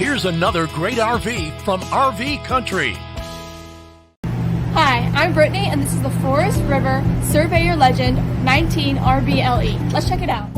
Here's another great RV from RV Country. Hi, I'm Brittany, and this is the River-Surveyor Legend-19RBLE. Let's check it out.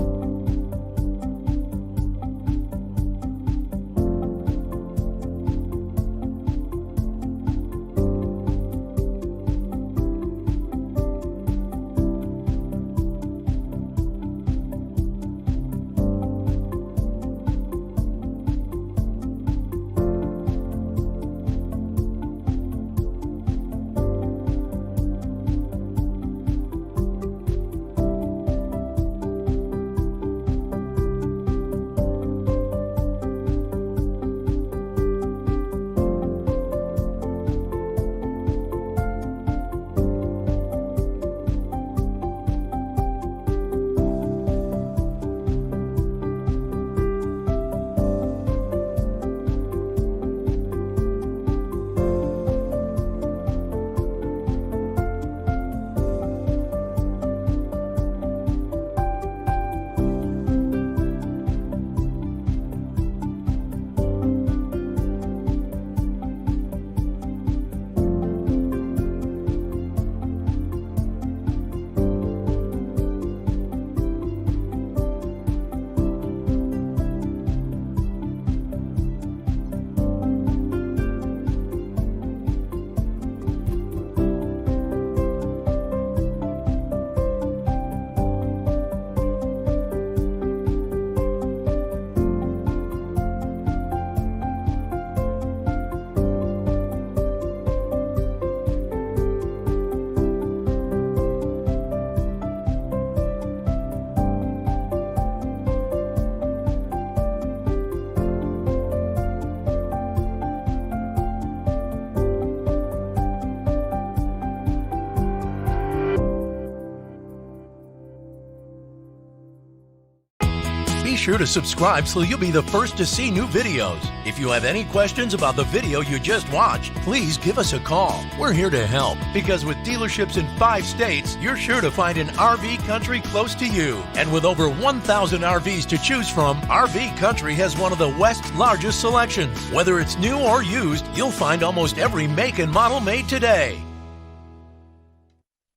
Be sure to subscribe so you'll be the first to see new videos. If you have any questions about the video you just watched, please give us a call. We're here to help because with dealerships in 5 states, you're sure to find an RV Country close to you. And with over 1,000 RVs to choose from, RV Country has one of the West's largest selections. Whether it's new or used, you'll find almost every make and model made today.